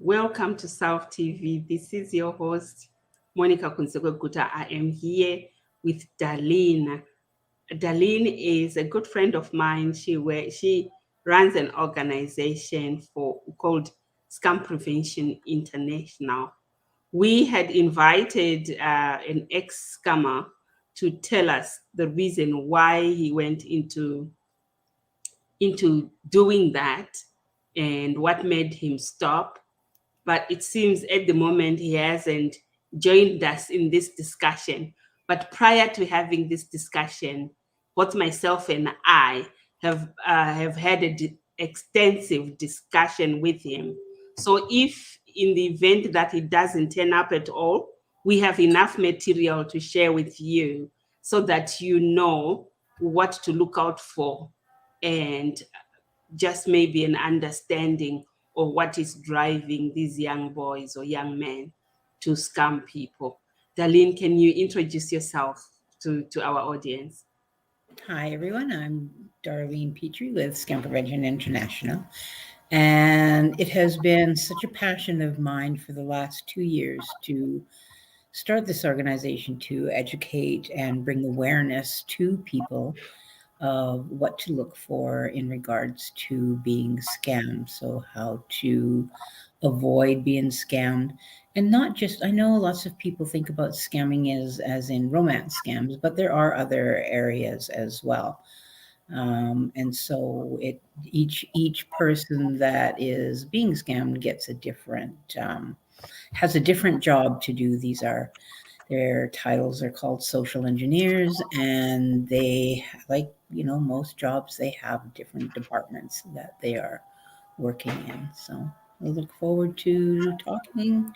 Welcome to South TV. This is your host, Monica Kunseko Guta. I am here with Darlene. Darlene is a good friend of mine. She runs an organization called Scam Prevention International. We had invited an ex-scammer to tell us the reason why he went into doing that and what made him stop. But it seems at the moment he hasn't joined us in this discussion. But prior to having this discussion, both myself and I have had an extensive discussion with him. So if in the event that he doesn't turn up at all, we have enough material to share with you so that you know what to look out for and just maybe an understanding of what is driving these young boys or young men to scam people. Darlene, can you introduce yourself to our audience? Hi, everyone. I'm Darlene Petrie with Scam Prevention International. And it has been such a passion of mine for the last 2 years to start this organization to educate and bring awareness to people of what to look for in regards to being scammed. So, how to avoid being scammed. And not just, I know lots of people think about scamming as in romance scams, but there are other areas as well. And so each person that is being scammed gets a different has a different job to do. Their titles are called social engineers, and they, like most jobs, they have different departments that they are working in. So I look forward to talking,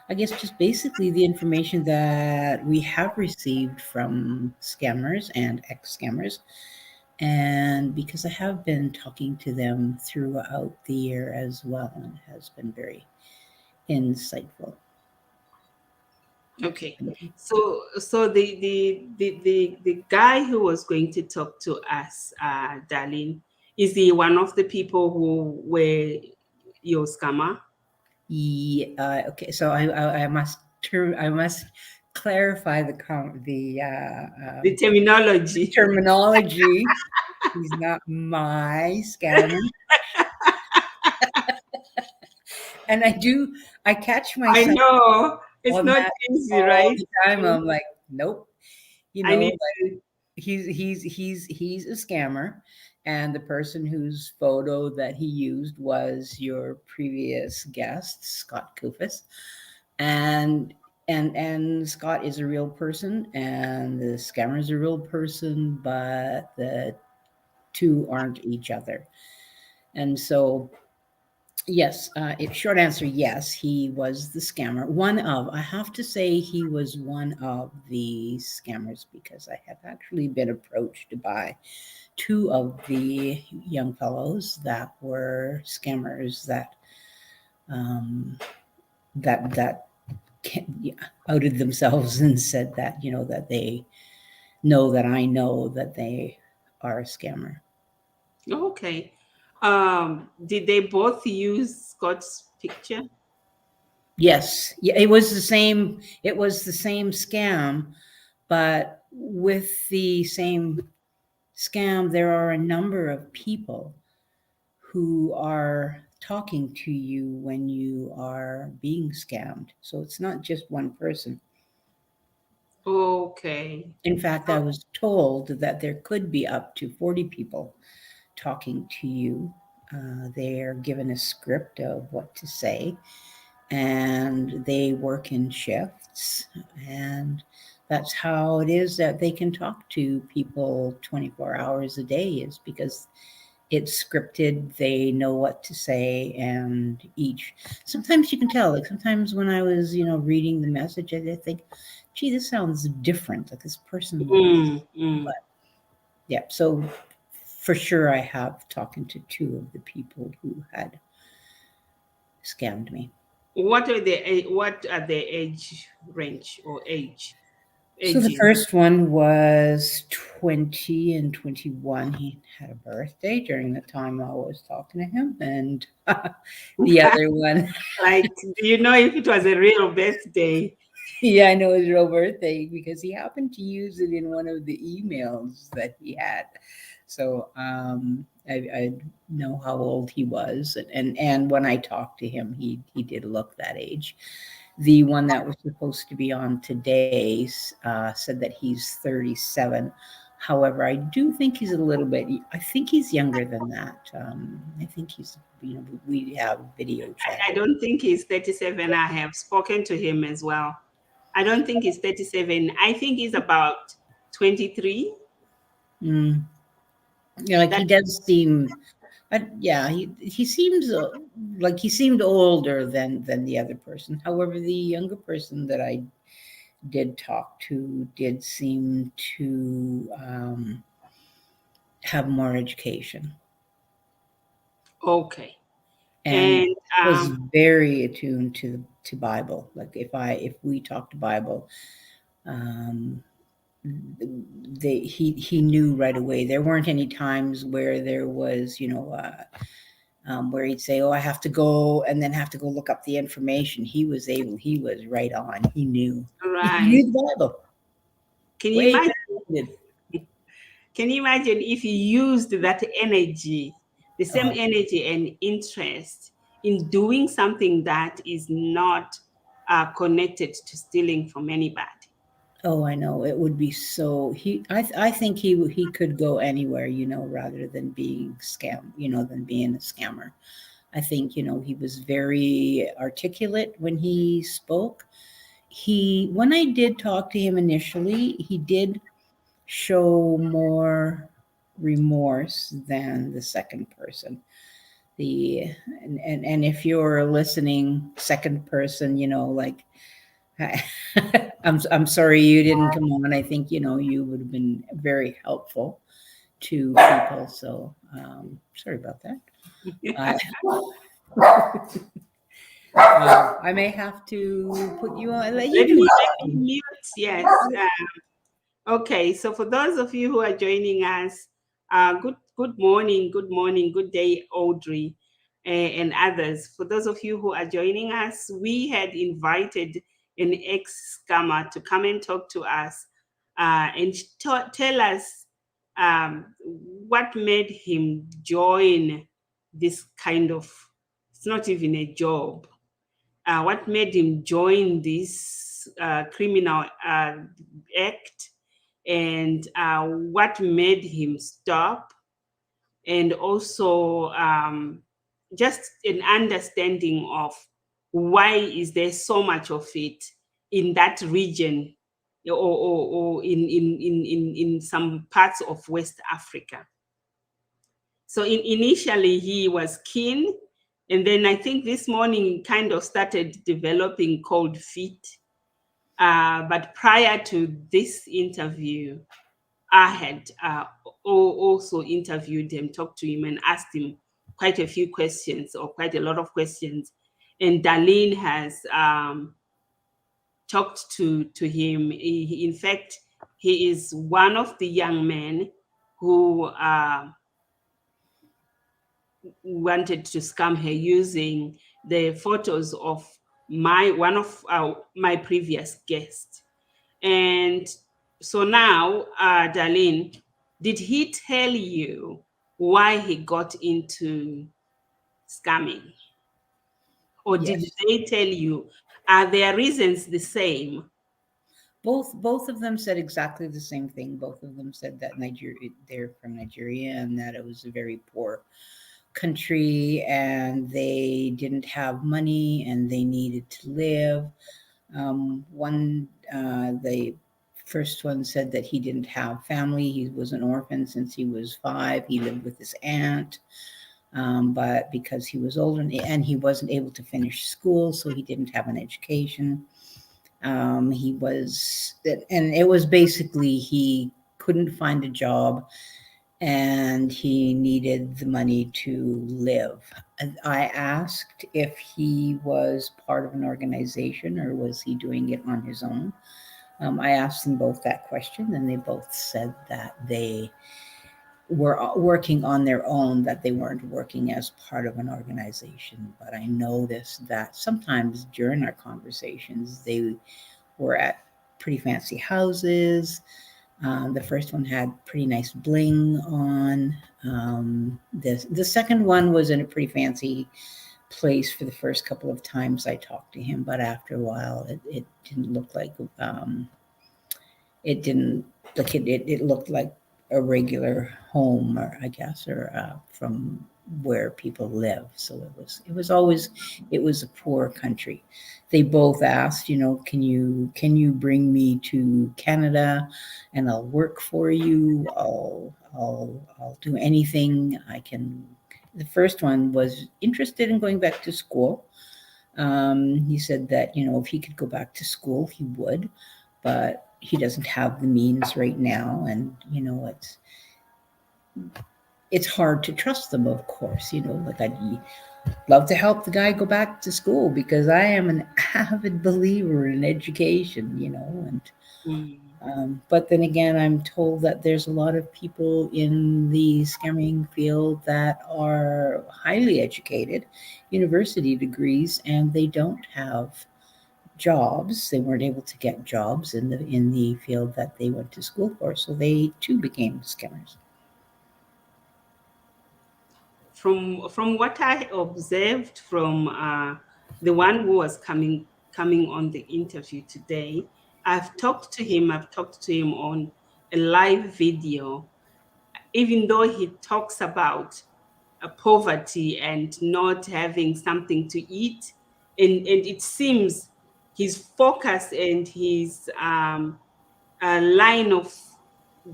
I guess, just basically the information that we have received from scammers and ex-scammers. And because I have been talking to them throughout the year as well, and it has been very insightful. Okay. So the guy who was going to talk to us, Darlene, is he one of the people who were your scammer? Yeah, okay, so I must clarify The terminology. terminology. He's not my scammer. And I catch I myself know it's on not that easy, all right? the time. I'm like, nope. I need Like to. he's a scammer, and the person whose photo that he used was your previous guest, Scott Kufis. And Scott is a real person, and the scammer is a real person, but the two aren't each other. And so, yes, short answer, yes, he was the scammer. I have to say, he was one of the scammers because I have actually been approached by two of the young fellows that were scammers um, that outed themselves and said that, that they know that I know that they are a scammer. Okay. Did they both use Scott's picture? Yes, yeah, it was the same. It was the same scam, but with the same scam, there are a number of people who are talking to you when you are being scammed. So it's not just one person. Okay. In fact, I was told that there could be up to 40 people talking to you. They are given a script of what to say, and they work in shifts. And that's how it is that they can talk to people 24 hours a day, is because it's scripted. They know what to say, and sometimes you can tell. Like, sometimes when I was reading the message, I think, gee, this sounds different, like this person. Mm, mm. But yeah, so for sure I have talking to two of the people who had scammed me. What are the age range or age? So the ages? first one was 20 and 21. He had a birthday during the time I was talking to him. And the other one, Like, do you know if it was a real birthday? yeah, I know his real birthday because he happened to use it in one of the emails that he had. So I know how old he was, and when I talked to him, he did look that age. The one that was supposed to be on today said that he's 37. However, I do think he's a little bit. I think he's younger than that. I think he's. We have video chat. I don't think he's 37. I have spoken to him as well. I don't think he's 37. I think he's about 23. Mm. Yeah, like he That does seem. Yeah, he seems like he seemed older than the other person. However, the younger person that I did talk to did seem to have more education okay. and And was very attuned to Bible. Like if we talked Bible, um, he knew right away. There weren't any times where there was where he'd say, "Oh, I have to go," and then have to go look up the information. He was able. He was right on. He knew. He right. knew the Bible Can you way imagine? better than he did. Can you imagine if you used that energy, the same Oh, energy and interest in doing something that is not connected to stealing from anybody? oh, I know. It would be so. I think he could go anywhere, rather than being scam, than being a scammer. I think he was very articulate when he spoke. When I did talk to him initially, he did show more remorse than the second person. The and if you're listening second person, like I'm sorry you didn't come on. I think you would have been very helpful to people. So sorry about that. I may have to put you on. Let you do Let me something. mute. Yes. Okay. So for those of you who are joining us, good morning, good morning, good day, Audrey, and others. For those of you who are joining us, we had invited an ex-scammer to come and talk to us and tell us what made him join this kind of. It's not even a job. What made him join this criminal act, and what made him stop, and also just an understanding of why is there so much of it in that region, or in some parts of West Africa. So initially he was keen, and then I think this morning he kind of started developing cold feet. But prior to this interview, I had also interviewed him, talked to him, and asked him quite a few questions, or quite a lot of questions. And Darlene has talked to him. In fact, he is one of the young men who wanted to scam her using the photos of one of my previous guests. And so now, Darlene, did he tell you why he got into scamming? Or did Yes. they tell you? Are their reasons the same? Both of them said exactly the same thing. Both of them said that they're from Nigeria, and that it was a very poor country, and they didn't have money, and they needed to live. The first one said that he didn't have family. He was an orphan since he was 5. He lived with his aunt, but because he was older and he wasn't able to finish school, so he didn't have an education. And it was basically he couldn't find a job and he needed the money to live. I asked if he was part of an organization or was he doing it on his own. I asked them both that question, and they both said that they were working on their own, that they weren't working as part of an organization. But I noticed that sometimes during our conversations, they were at pretty fancy houses. The first one had pretty nice bling on. The second one was in a pretty fancy place for the first couple of times I talked to him, but after a while, it didn't look like it didn't look it looked like a regular home, or I guess, or from where people live. So it was a poor country. They both asked, can you bring me to Canada, and I'll work for you. I'll do anything I can. The first one was interested in going back to school. He said that, if he could go back to school, he would, but he doesn't have the means right now. And, it's hard to trust them, of course, like I'd love to help the guy go back to school because I am an avid believer in education, and but then again, I'm told that there's a lot of people in the scamming field that are highly educated, university degrees, and they don't have jobs. They weren't able to get jobs in the field that they went to school for, so they too became scammers. From what I observed from the one who was coming on the interview today, I've talked to him. I've talked to him on a live video. Even though he talks about poverty and not having something to eat, and it seems his focus and his line of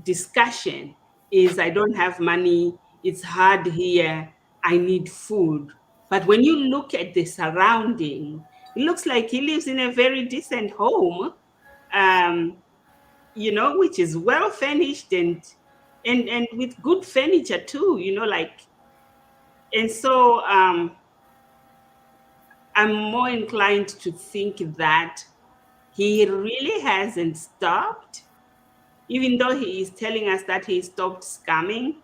discussion is, I don't have money, it's hard here, I need food. But when you look at the surrounding, it looks like he lives in a very decent home, um, which is well furnished and with good furniture too, like. And so I'm more inclined to think that he really hasn't stopped, even though he is telling us that he stopped scamming.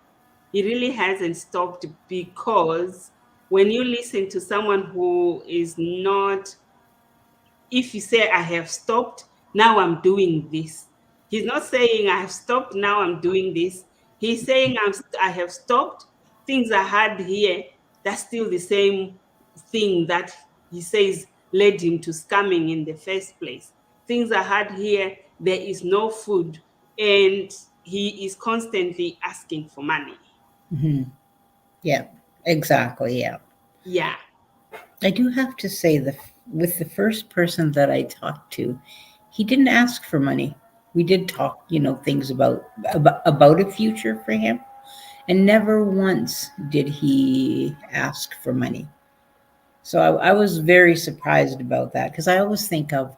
He really hasn't stopped, because when you listen to someone who is not, if you say, I have stopped, now I'm doing this. He's not saying, I have stopped, now I'm doing this. He's saying, I have stopped, things are hard here. That's still the same thing that he says led him to scamming in the first place. Things are hard here, there is no food, and he is constantly asking for money. Mm-hmm. Yeah, exactly. Yeah. Yeah. I do have to say, with the first person that I talked to, he didn't ask for money. We did talk, things about a future for him, and never once did he ask for money. So I was very surprised about that, because I always think of,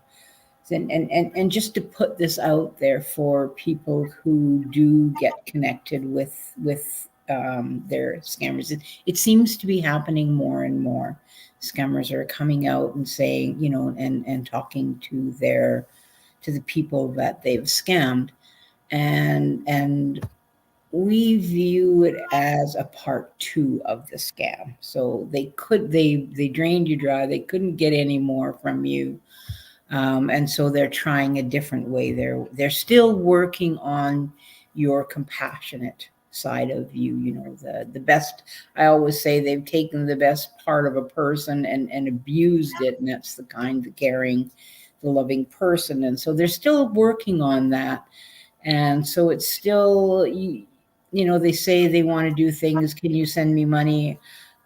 and just to put this out there for people who do get connected with their scammers, it seems to be happening more and more. Scammers are coming out and saying, and talking to the people that they've scammed, and we view it as a part two of the scam. So they drained you dry. They couldn't get any more from you. And so they're trying a different way. They're still working on your compassionate side of you. The best. I always say they've taken the best part of a person and abused it, and that's the kind, the caring, the loving person. And so they're still working on that. And so it's still, they say they want to do things. Can you send me money?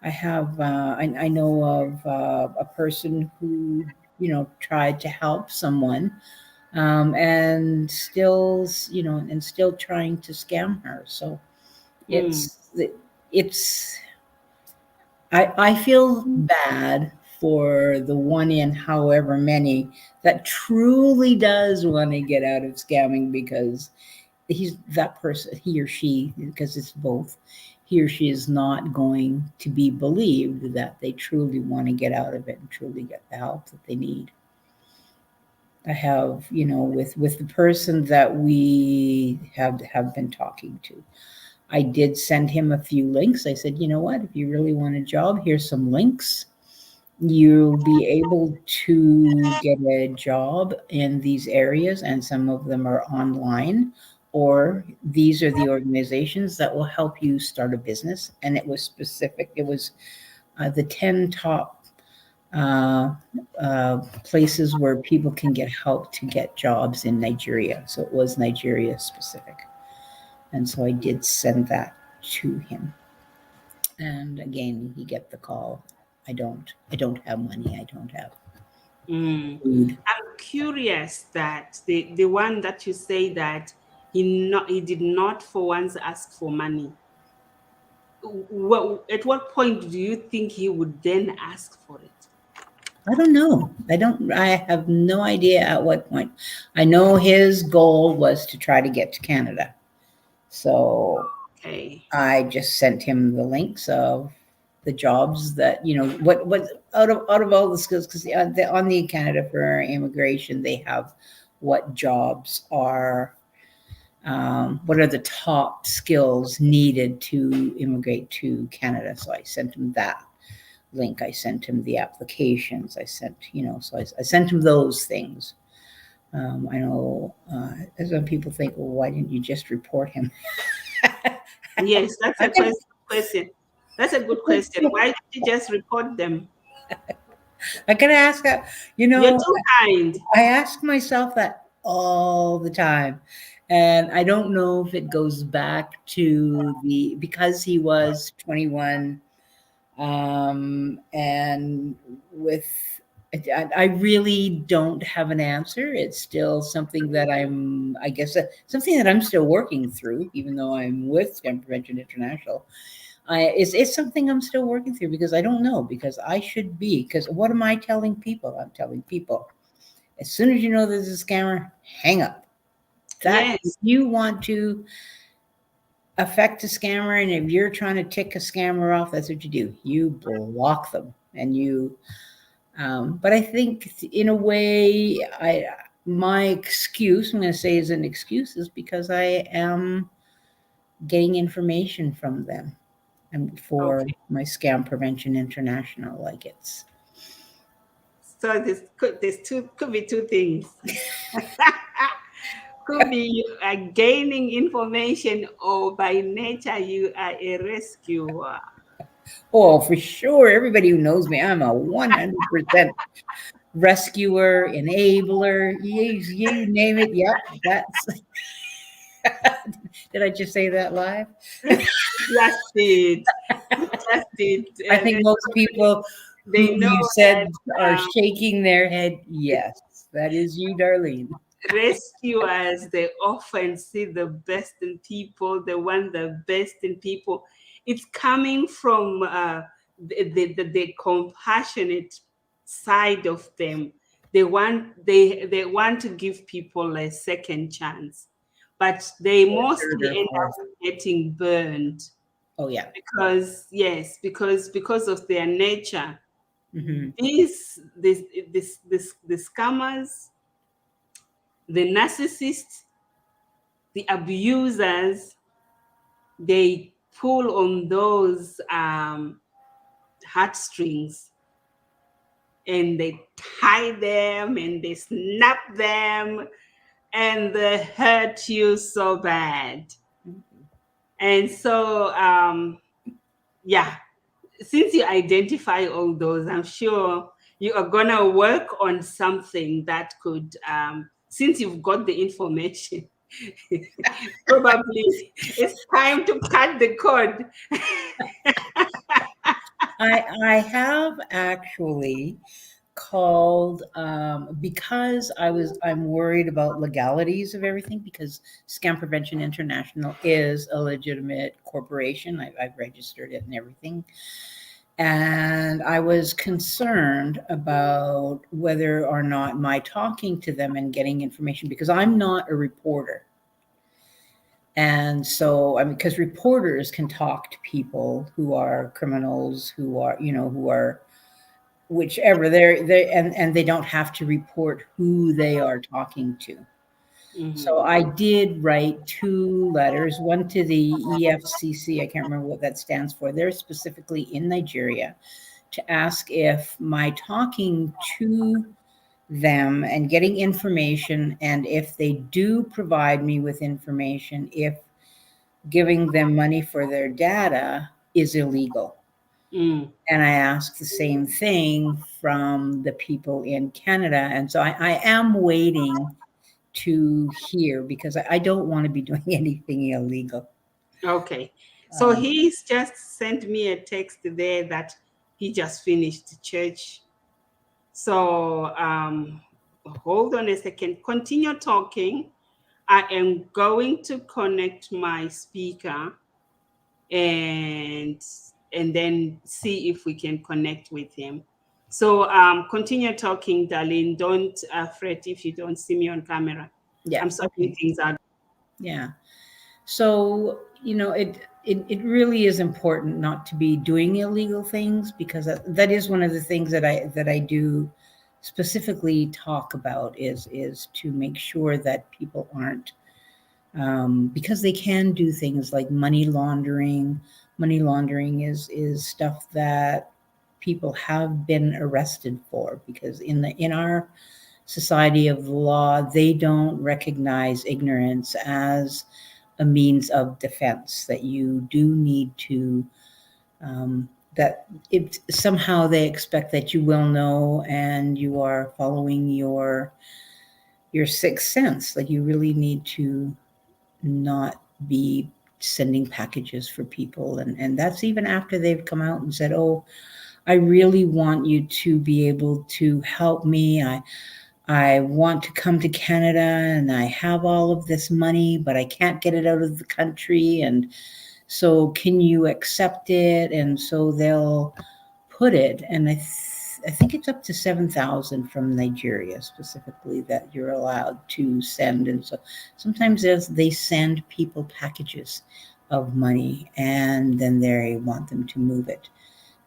I know of a person who, tried to help someone, and still trying to scam her. So Mm. it's, it's, I feel bad for the one in however many that truly does want to get out of scamming, because that person, he or she, because it's both, he or she is not going to be believed that they truly want to get out of it and truly get the help that they need. I have, with the person that we have been talking to. I did send him a few links. I said, you know what, if you really want a job, here's some links. You'll be able to get a job in these areas, and some of them are online, or these are the organizations that will help you start a business. And it was specific. It was the 10 top places where people can get help to get jobs in Nigeria. So it was Nigeria specific. And so I did send that to him. And again, he get the call. I don't have money. I don't have food. I'm curious that the one that you say that he did not for once ask for money. At what point do you think he would then ask for it? I don't know. I have no idea at what point. I know his goal was to try to get to Canada. So Okay. I just sent him the links of the jobs that, what out of all the skills, because on the Canada for Immigration, they have what jobs are, what are the top skills needed to immigrate to Canada. So I sent him that link. I sent him the applications. I sent, so I sent him those things. I know some people think, well, why didn't you just report him? Yes, that's a question. That's a good question. Why did you just report them? I can ask that. You're too kind. I ask myself that all the time. And I don't know if it goes back to because he was 21, and I really don't have an answer. It's still something that something that I'm still working through, even though I'm with Scam Prevention International. It's something I'm still working through, because I don't know, because I should be, because what am I telling people? I'm telling people, as soon as you know there's a scammer, hang up. If you want to affect a scammer, and if you're trying to tick a scammer off, that's what you do. You block them, and but I think in a way, my excuse, I'm going to say is an excuse, is because I am getting information from them, and for my Scam Prevention International, so could be two things. Could be you are gaining information, or by nature you are a rescuer. Oh, for sure. Everybody who knows me, I'm a 100% rescuer, enabler. You name it. Yep, that's. Did I just say that live? Just did. Just did. I think most people they know you said are shaking their head. Yes, that is you, Darlene. Rescuers, they often see the best in people. They want the best in people. It's coming from the compassionate side of them. They want to give people a second chance, but they mostly end up getting burned. Oh yeah, because of their nature. Mm-hmm. The scammers, the narcissists, the abusers, they pull on those heartstrings, and they tie them, and they snap them, and they hurt you so bad. And so, since you identify all those, I'm sure you are going to work on something that could, since you've got the information, probably it's time to cut the cord. I have actually called, because I'm worried about legalities of everything, because Scam Prevention International is a legitimate corporation. I've registered it and everything. And I was concerned about whether or not my talking to them and getting information, because I'm not a reporter. And so, because reporters can talk to people who are criminals, who are whichever they and they don't have to report who they are talking to. So I did write 2 letters, one to the EFCC. I can't remember what that stands for. They're specifically in Nigeria, to ask if my talking to them and getting information, and if they do provide me with information, if giving them money for their data is illegal. And I asked the same thing from the people in Canada. And so I am waiting to hear, because I don't want to be doing anything illegal. Okay. So he's just sent me a text there that he just finished church. So hold on a second. Continue talking. I am going to connect my speaker and then see if we can connect with him. So continue talking, Darlene. Don't fret if you don't see me on camera. Yeah. I'm sorting things out. Yeah. So, it really is important not to be doing illegal things, because that is one of the things that I do specifically talk about, is to make sure that people aren't, because they can do things like money laundering. Money laundering is stuff that people have been arrested for, because in our society of the law, they don't recognize ignorance as a means of defense, that you do need to, that it somehow they expect that you will know, and you are following your sixth sense. Like, you really need to not be sending packages for people. And that's even after they've come out and said, oh, I really want you to be able to help me. I want to come to Canada, and I have all of this money, but I can't get it out of the country. And so can you accept it? And so they'll put it, and I think it's up to 7,000 from Nigeria specifically that you're allowed to send. And so sometimes they send people packages of money, and then they want them to move it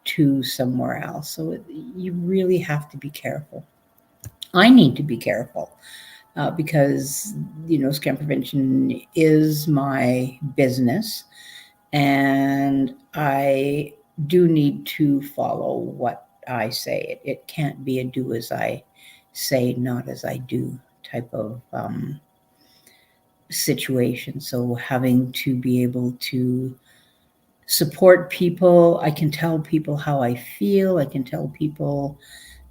to somewhere else. So you really have to be careful. I need to be careful because, scam prevention is my business, and I do need to follow what I say. It can't be a do as I say, not as I do type of situation. So having to be able to support people, I can tell people how I feel. I can tell people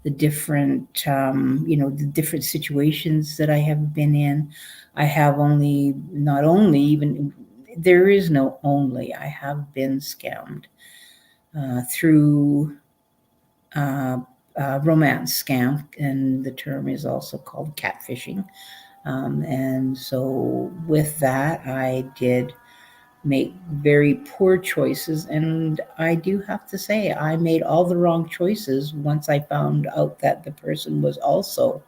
the different, the different situations that I have been in. I have there is no only, I have been scammed through romance scam, and the term is also called catfishing. And so with that, I did make very poor choices, and I do have to say I made all the wrong choices once I found out that the person was also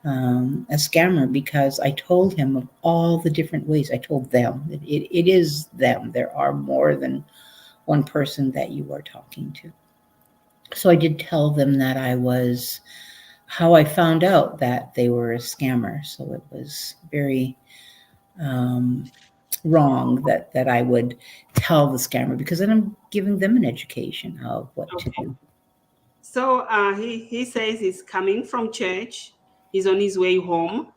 a scammer, because I told him of all the different ways. I told them that it is them. There are more than one person that you are talking to. So I did tell them that how I found out that they were a scammer. So it was very wrong that I would tell the scammer, because then I'm giving them an education of what to do. So he says he's coming from church. He's on his way home.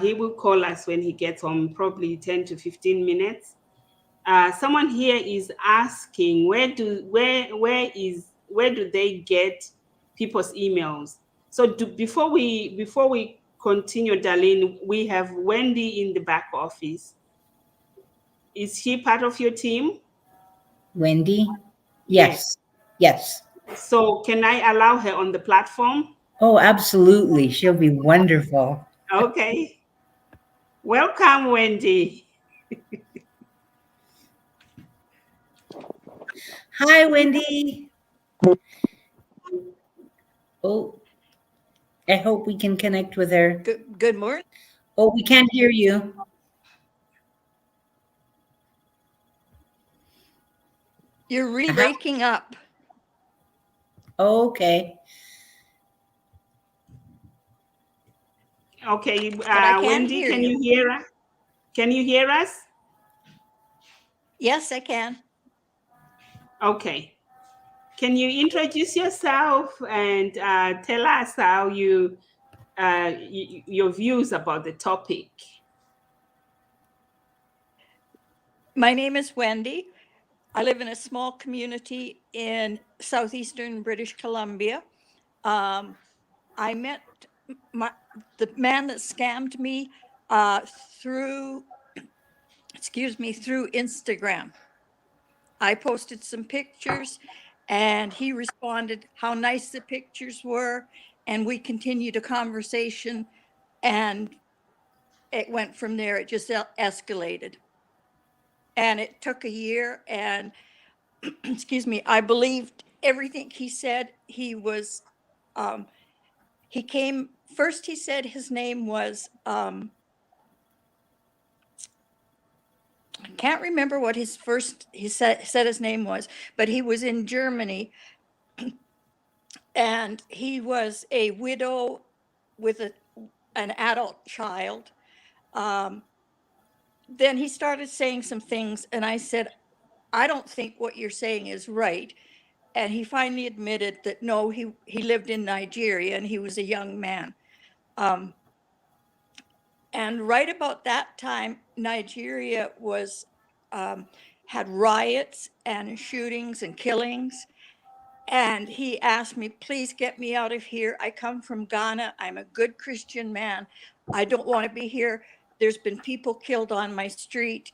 He will call us when he gets home, probably 10 to 15 minutes. Someone here is asking, where do they get people's emails? So before we continue, Darlene, we have Wendy in the back office. Is she part of your team? Wendy? Yes. Yes. So can I allow her on the platform? Oh, absolutely. She'll be wonderful. Okay. Welcome, Wendy. Hi, Wendy. Oh, I hope we can connect with her. Good morning. Oh, we can't hear you. You're breaking up. Okay. Okay, But I can Wendy, hear can you. you hear us? Can you hear us? Yes, I can. Okay. Can you introduce yourself and tell us how your views about the topic? My name is Wendy. I live in a small community in southeastern British Columbia. I met the man that scammed me through, through Instagram. I posted some pictures and he responded how nice the pictures were. And we continued a conversation and it went from there. It just escalated. And it took a year. And I believed everything he said. He came first, he said his name was, I can't remember what he said his name was, but he was in Germany and he was a widow with an adult child. Then he started saying some things and I said, I don't think what you're saying is right. And he finally admitted that no, he lived in Nigeria and he was a young man. And right about that time, Nigeria was had riots and shootings and killings. And he asked me, please get me out of here. I come from Ghana. I'm a good Christian man. I don't want to be here. There's been people killed on my street.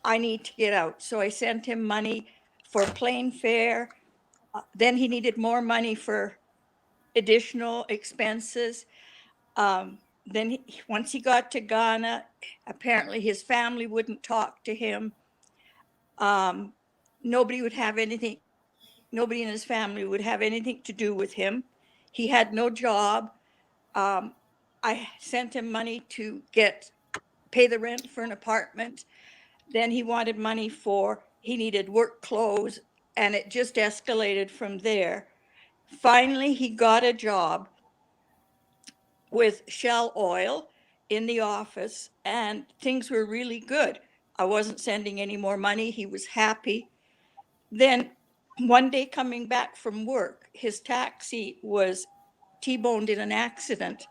I need to get out. So I sent him money for plane fare. Then he needed more money for additional expenses. Then once he got to Ghana, apparently his family wouldn't talk to him. Nobody would have anything, nobody in his family would have anything to do with him. He had no job. I sent him money to pay the rent for an apartment. Then he wanted money he needed work clothes, and it just escalated from there. Finally, he got a job with Shell Oil in the office, and things were really good. I wasn't sending any more money. He was happy. Then one day coming back from work, his taxi was T-boned in an accident.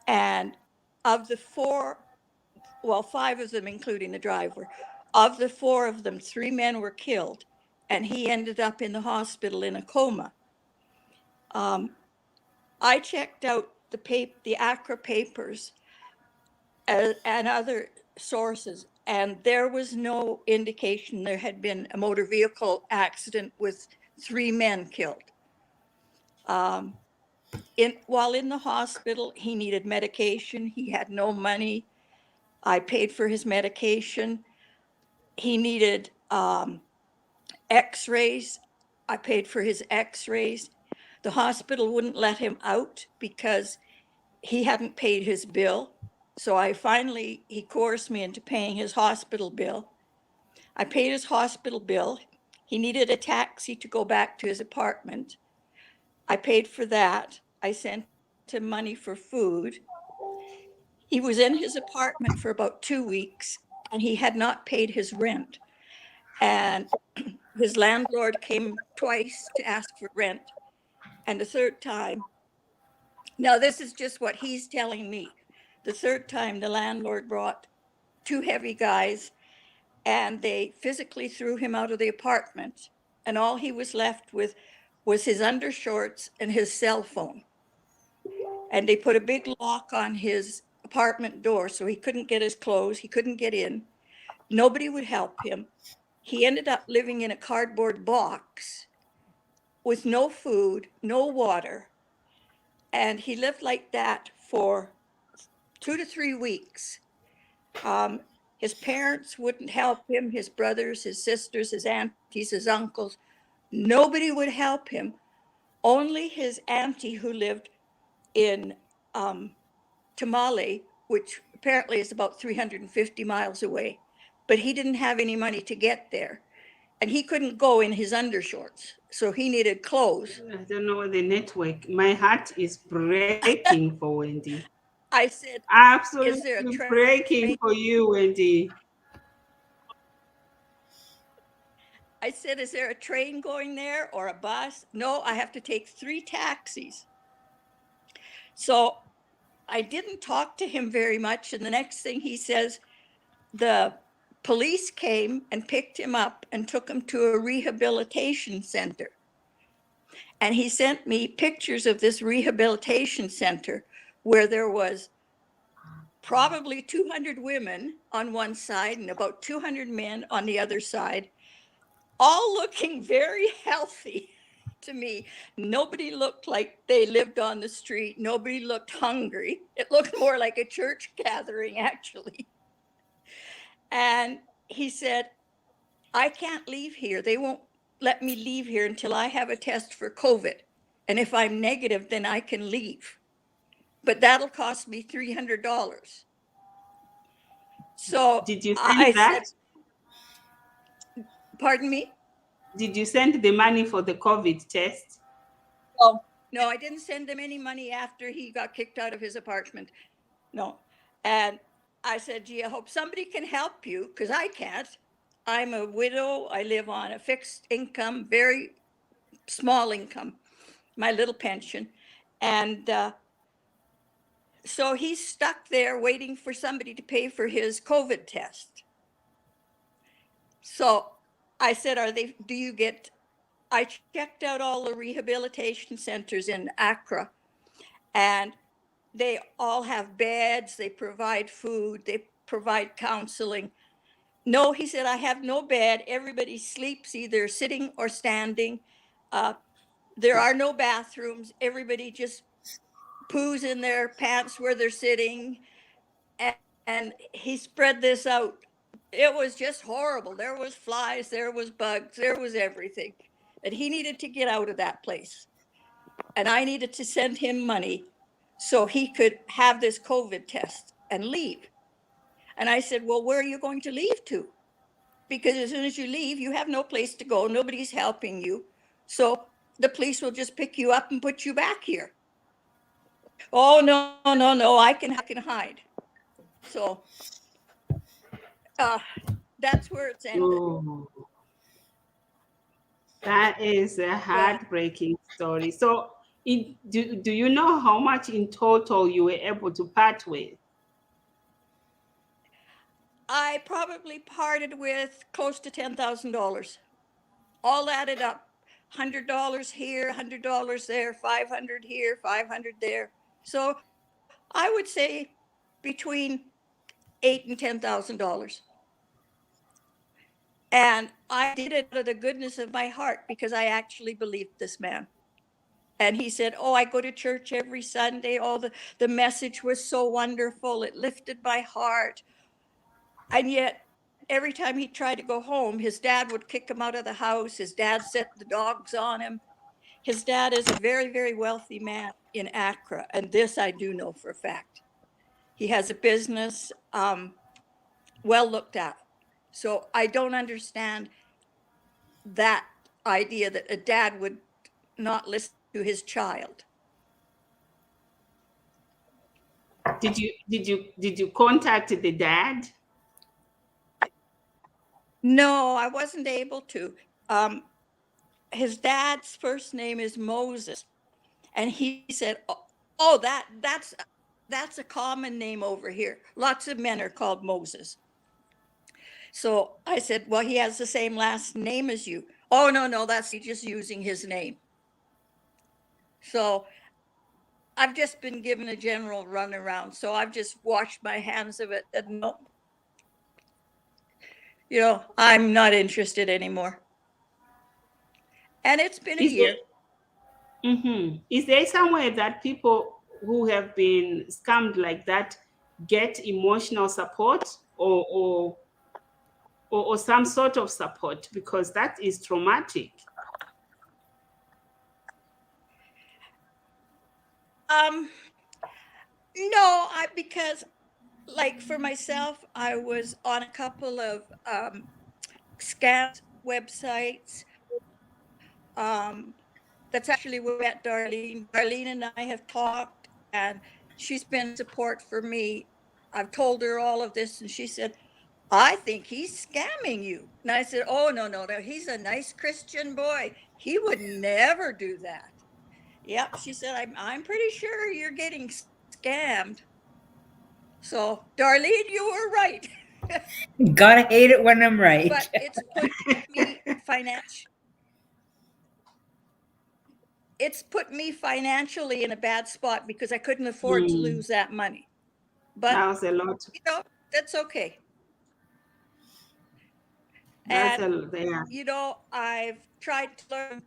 And of the five of them, including the driver, of the four of them, three men were killed, and he ended up in the hospital in a coma. I checked out the Accra papers and other sources, and there was no indication there had been a motor vehicle accident with three men killed. While in the hospital, he needed medication. He had no money. I paid for his medication. He needed x-rays. I paid for his x-rays. The hospital wouldn't let him out because he hadn't paid his bill. So he coerced me into paying his hospital bill. I paid his hospital bill. He needed a taxi to go back to his apartment. I paid for that. I sent him money for food. He was in his apartment for about 2 weeks and he had not paid his rent. And his landlord came twice to ask for rent. And the third time, now this is just what he's telling me. The third time, the landlord brought two heavy guys and they physically threw him out of the apartment. And all he was left with was his undershorts and his cell phone. And they put a big lock on his apartment door so he couldn't get his clothes, he couldn't get in. Nobody would help him. He ended up living in a cardboard box with no food, no water. And he lived like that for 2 to 3 weeks. His parents wouldn't help him, his brothers, his sisters, his aunties, his uncles. Nobody would help him. Only his auntie, who lived in Tamale, which apparently is about 350 miles away, but he didn't have any money to get there. and he couldn't go in his undershorts, so he needed clothes. I don't know the network. My heart is breaking for Wendy. I said, is there a Absolutely train? breaking for you, Wendy. I said, is there a train going there or a bus? No, I have to take 3 taxis. So I didn't talk to him very much. And the next thing he says, the police came and picked him up and took him to a rehabilitation center. And he sent me pictures of this rehabilitation center where there was probably 200 women on one side and about 200 men on the other side, all looking very healthy to me. Nobody looked like they lived on the street. Nobody looked hungry. It looked more like a church gathering, actually. And he said, I can't leave here. They won't let me leave here until I have a test for COVID. And if I'm negative, then I can leave. But that'll cost me $300. So Did you I send that? said, pardon me? Did you send the money for the COVID test? Oh, no, I didn't send him any money after he got kicked out of his apartment. No. And I said, gee, I hope somebody can help you because I can't. I'm a widow. I live on a fixed income, very small income, my little pension. And so he's stuck there waiting for somebody to pay for his COVID test. So I said, do you get, I checked out all the rehabilitation centers in Accra, and they all have beds, they provide food, they provide counseling. No, he said, I have no bed. Everybody sleeps either sitting or standing. There are no bathrooms. Everybody just poos in their pants where they're sitting. And he spread this out. It was just horrible. There was flies, there was bugs, there was everything. And he needed to get out of that place. And I needed to send him money so he could have this COVID test and leave. And I said, well, where are you going to leave to? Because as soon as you leave, you have no place to go. Nobody's helping you. So the police will just pick you up and put you back here. Oh, no, I can hide. So that's where it's ended. Oh, that is a heartbreaking story. So, do you know how much in total you were able to part with? I probably parted with close to $10,000. All added up. $100 here, $100 there, $500 here, $500 there. So I would say between $8,000 and $10,000. And I did it out of the goodness of my heart because I actually believed this man. And he said, oh, I go to church every Sunday. Oh, the message was so wonderful. It lifted my heart. And yet, every time he tried to go home, his dad would kick him out of the house. His dad set the dogs on him. His dad is a very, very wealthy man in Accra. And this I do know for a fact. He has a business well looked at. So I don't understand that idea that a dad would not listen to his child. Did you contact the dad? No, I wasn't able to. His dad's first name is Moses, and he said, "Oh, that's a common name over here. Lots of men are called Moses." So I said, "Well, he has the same last name as you." "Oh, no, that's just using his name." So I've just been given a general runaround. So I've just washed my hands of it, and no, I'm not interested anymore. And it's been a year. Is there somewhere that people who have been scammed like that get emotional support or some sort of support? Because that is traumatic. No, because like for myself, I was on a couple of scams websites. That's actually where we met Darlene. Darlene and I have talked, and she's been support for me. I've told her all of this, and she said, I think he's scamming you. And I said, oh, no, he's a nice Christian boy. He would never do that. Yep, she said, I'm pretty sure you're getting scammed. So, Darlene, you were right. Gotta hate it when I'm right. But it's put me financially in a bad spot because I couldn't afford to lose that money. But that was a lot. That's okay. That's I've tried to learn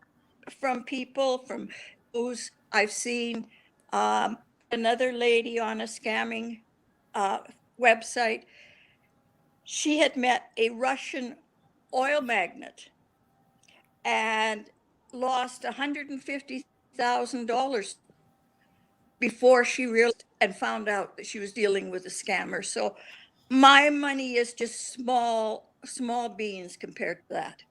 from people, from those I've seen. Another lady on a scamming website, she had met a Russian oil magnate and lost $150,000 before she realized and found out that she was dealing with a scammer. So my money is just small beans compared to that.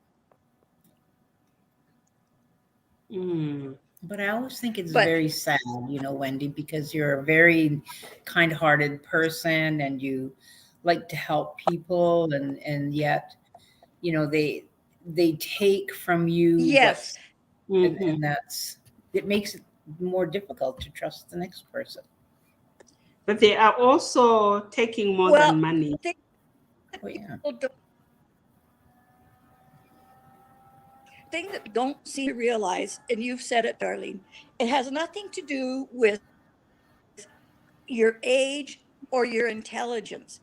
But I always think it's very sad, Wendy, because you're a very kind-hearted person and you like to help people, and yet, they take from you. Yes. And it makes it more difficult to trust the next person. But they are also taking more than money. Thing that don't seem to realize, and you've said it, Darlene, it has nothing to do with your age or your intelligence.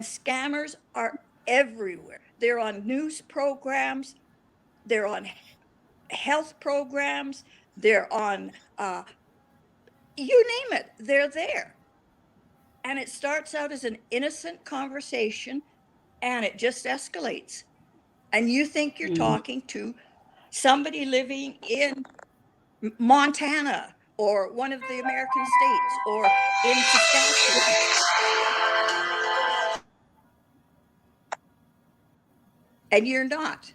Scammers are everywhere. They're on news programs, they're on health programs, they're on you name it, they're there. And it starts out as an innocent conversation and it just escalates. And you think you're talking to somebody living in Montana or one of the American states or in Saskatchewan. And you're not.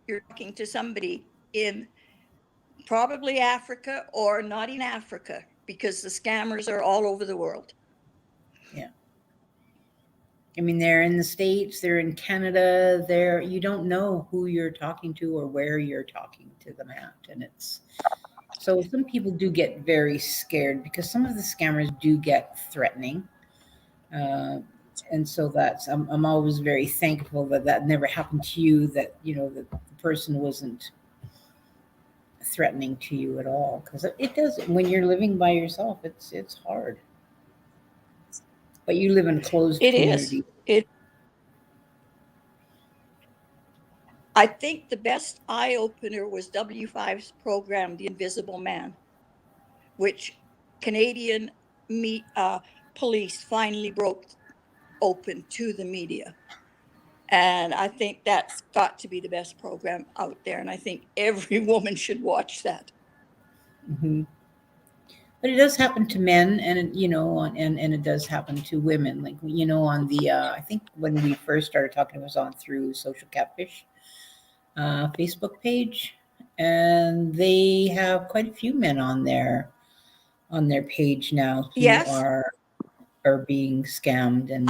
You're talking to somebody in probably Africa or not in Africa, because the scammers are all over the world. Yeah. I mean, they're in the States, they're in Canada, you don't know who you're talking to or where you're talking to them at. And so some people do get very scared because some of the scammers do get threatening. And so I'm always very thankful that never happened to you, that, that the person wasn't threatening to you at all. Because it does, when you're living by yourself, it's hard. But you live in a closed community. I think the best eye-opener was W5's program, The Invisible Man, which Canadian police finally broke open to the media. And I think that's got to be the best program out there. And I think every woman should watch that. Mm-hmm. But it does happen to men, and and it does happen to women. Like, on the I think when we first started talking, it was on through Social Catfish Facebook page, and they have quite a few men on their page now who are being scammed. And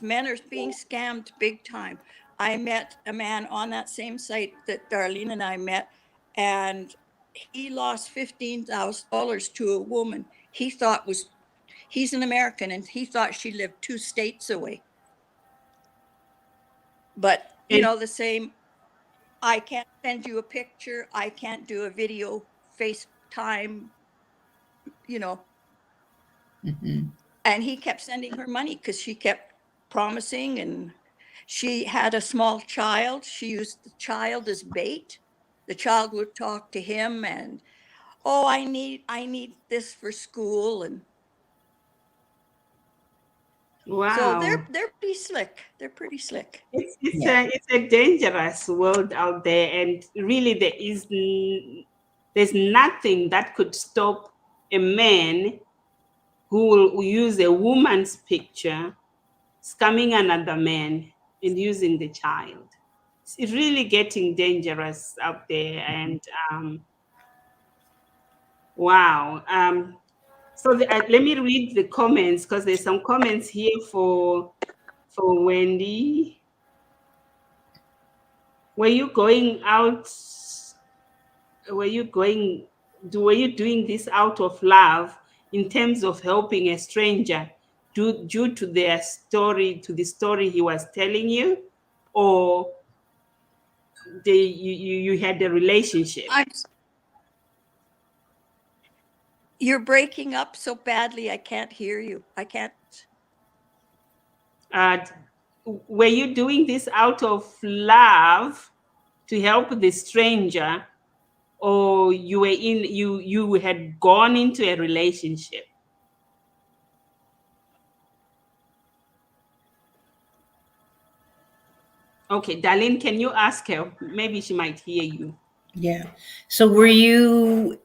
men are being scammed big time. I met a man on that same site that Darlene and I met, and he lost $15,000 to a woman he's an American, and he thought she lived 2 states away. But the same, I can't send you a picture, I can't do a video, FaceTime, Mm-hmm. And he kept sending her money because she kept promising, and she had a small child. She used the child as bait. The child would talk to him and, I need this for school. And wow. So they're pretty slick. They're pretty slick. It's a dangerous world out there, and really there's nothing that could stop a man who will use a woman's picture scamming another man and using the child. It's really getting dangerous out there. And wow. So let me read the comments, because there's some comments here for Wendy. Were you going out? Were you doing this out of love, in terms of helping a stranger due to the story he was telling you, or you had a relationship? You're breaking up so badly, I can't hear you. I can't. Were you doing this out of love to help the stranger, or you had gone into a relationship? Okay, Darlene, can you ask her? Maybe she might hear you. Yeah. So were you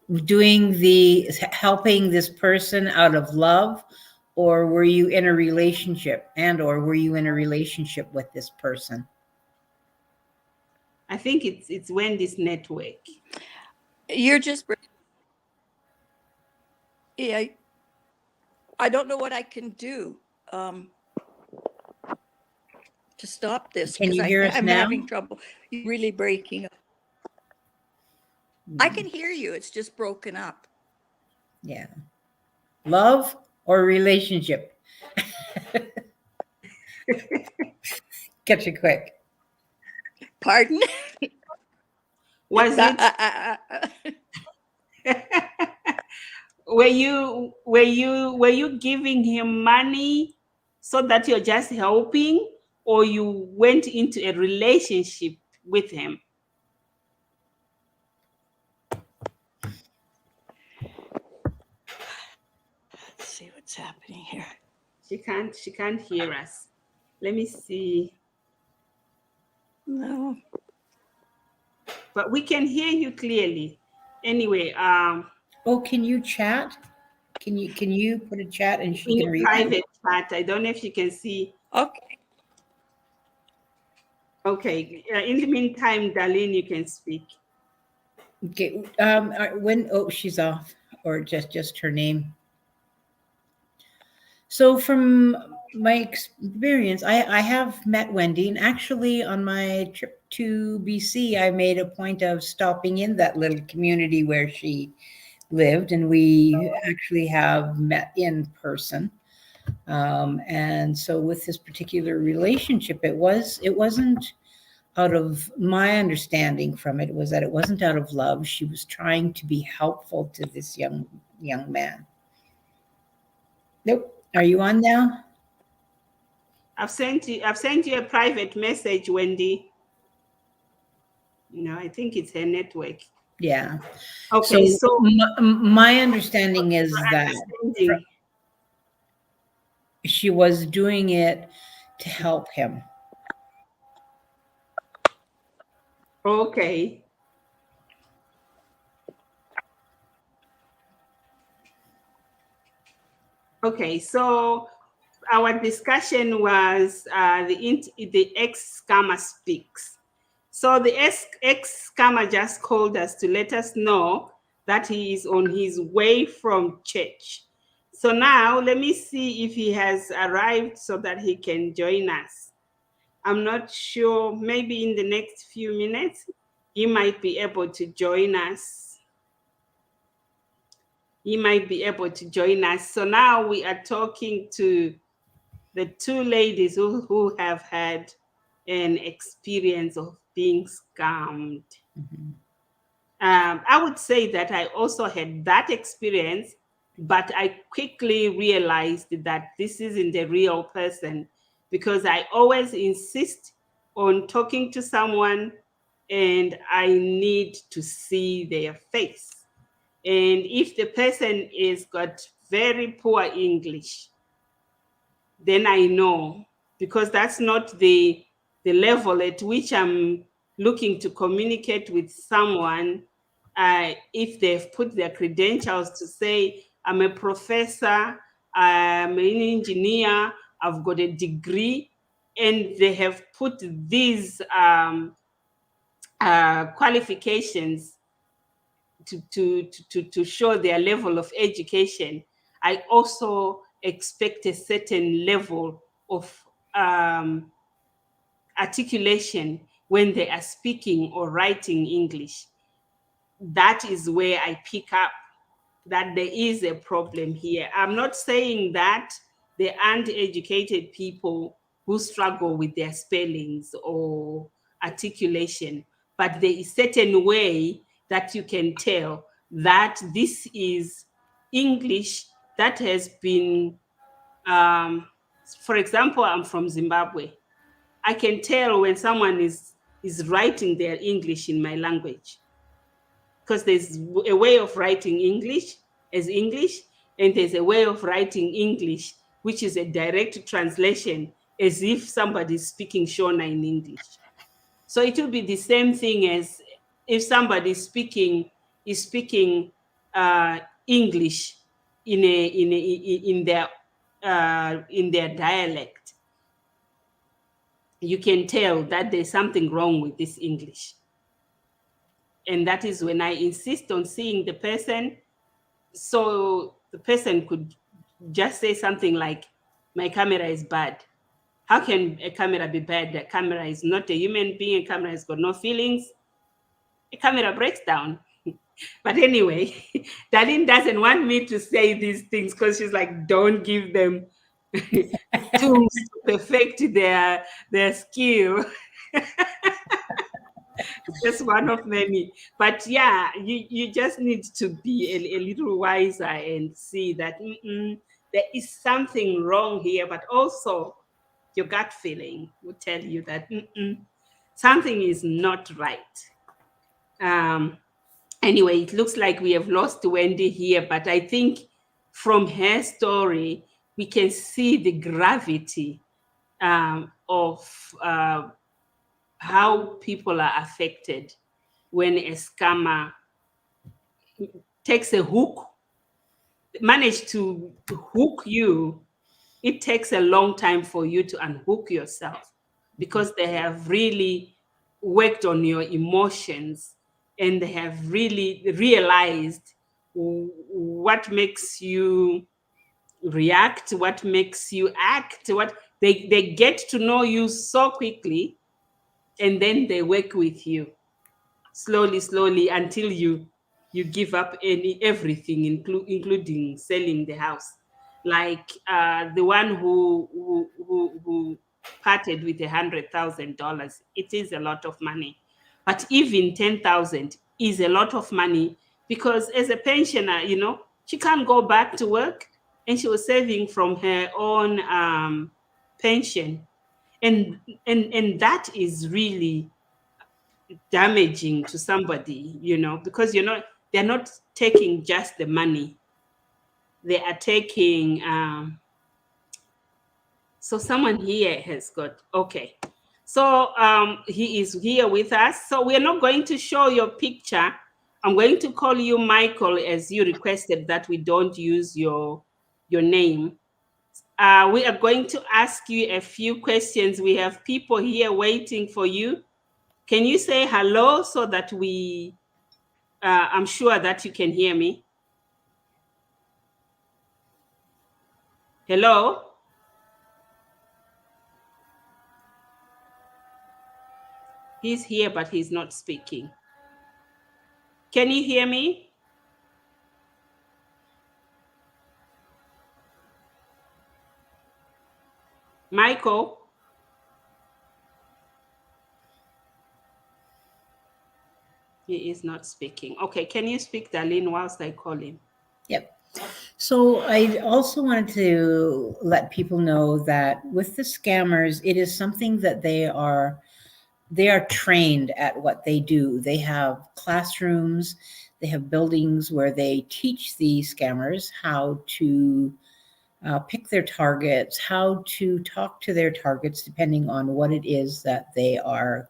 helping this person out of love, or were you in a relationship, or were you in a relationship with this person? I think it's Wendy's network. You're just, yeah. I don't know what I can do to stop this. Can you hear us I'm now? having trouble. You're really breaking up. I can hear you. It's just broken up. Yeah. Love or relationship? Catch it quick. Pardon? Was it? Were you giving him money so that you're just helping, or you went into a relationship with him? Let's see what's happening here. She can't hear us. Let me see. No. But we can hear you clearly. Anyway, oh, can you chat? Can you put a chat and she in can a read private chat? I don't know if you can see. Okay. Okay. In the meantime, Darlene, you can speak. Okay. She's off, or just her name. So from my experience, I have met Wendy, and actually on my trip to BC, I made a point of stopping in that little community where she lived, and we actually have met in person. And so with this particular relationship, it wasn't out of my understanding from it, was that it wasn't out of love. She was trying to be helpful to this young man. Nope. Are you on now? I've sent you a private message, Wendy. No, I think it's her network. Yeah. Okay. So my understanding is that she was doing it to help him. Okay. Okay, so our discussion was the ex-scammer speaks. So the ex-scammer just called us to let us know that he is on his way from church. So now let me see if he has arrived so that he can join us. I'm not sure, maybe in the next few minutes, he might be able to join us. He might be able to join us. So now we are talking to the two ladies who have had an experience of being scammed. Mm-hmm. I would say that I also had that experience, but I quickly realized that this isn't a real person, because I always insist on talking to someone and I need to see their face. And if the person is got very poor English, then I know, because that's not the level at which I'm looking to communicate with someone. If they've put their credentials to say, I'm a professor, I'm an engineer, I've got a degree, and they have put these qualifications to show their level of education, I also expect a certain level of articulation when they are speaking or writing English. That is where I pick up that there is a problem here. I'm not saying that there aren't educated people who struggle with their spellings or articulation, but there is certain way that you can tell that this is English that has been, for example, I'm from Zimbabwe. I can tell when someone is writing their English in my language, because there's a way of writing English as English, and there's a way of writing English which is a direct translation as if somebody's speaking Shona in English. So it will be the same thing as if somebody is speaking English in their dialect. You can tell that there's something wrong with this English. And that is when I insist on seeing the person. So the person could just say something like, my camera is bad. How can a camera be bad? A camera is not a human being. A camera has got no feelings. A camera breaks down. But anyway, Darlene doesn't want me to say these things because she's like, don't give them tools to perfect their skill. Just one of many. But yeah, you just need to be a little wiser and see that there is something wrong here, but also your gut feeling will tell you that something is not right. Anyway, it looks like we have lost Wendy here, but I think from her story, we can see the gravity of how people are affected when a scammer takes a hook, manage to hook you. It takes a long time for you to unhook yourself because they have really worked on your emotions and they have really realized what makes you react, what makes you act, what they get to know you so quickly, and then they work with you slowly until you give up everything, including selling the house. Like the one who parted with $100,000. It is a lot of money, but even 10,000 is a lot of money because as a pensioner, she can't go back to work, and she was saving from her own pension, and that is really damaging to somebody, because they're not taking just the money, they are taking so someone here has got, okay, so he is here with us, so we're not going to show your picture. I'm going to call you Michael as you requested that we don't use your name. We are going to ask you a few questions. We have people here waiting for you. Can you say hello so that I'm sure that you can hear me? Hello? He's here, but he's not speaking. Can you hear me? Michael? He is not speaking. Okay, can you speak, Darlene, whilst I call him? Yep. So I also wanted to let people know that with the scammers, it is something that they are trained at what they do. They have classrooms, they have buildings where they teach the scammers how to pick their targets, how to talk to their targets, depending on what it is that they are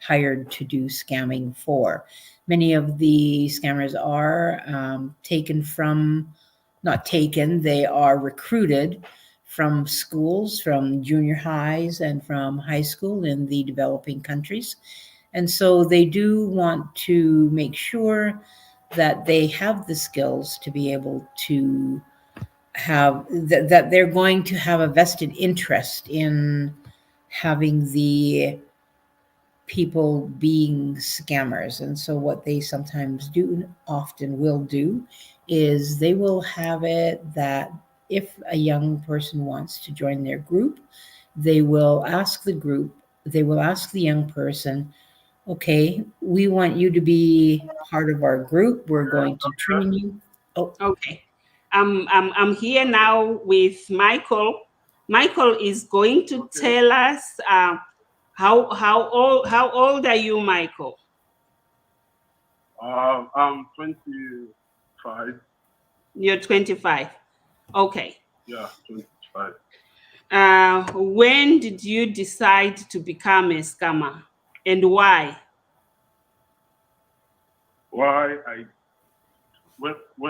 hired to do scamming for. Many of the scammers are they are recruited from schools, from junior highs and from high school in the developing countries. And so they do want to make sure that they have the skills to be able to have that they're going to have a vested interest in having the people being scammers. And so what they sometimes do, often will do, is they will have it that if a young person wants to join their group, they will ask the young person, okay, we want you to be part of our group. We're going to train you. Oh, Okay. I'm here now with Michael. Michael is going to tell us how old are you, Michael? I'm 25. You're 25. Okay. Yeah, 25. When did you decide to become a scammer, and why? When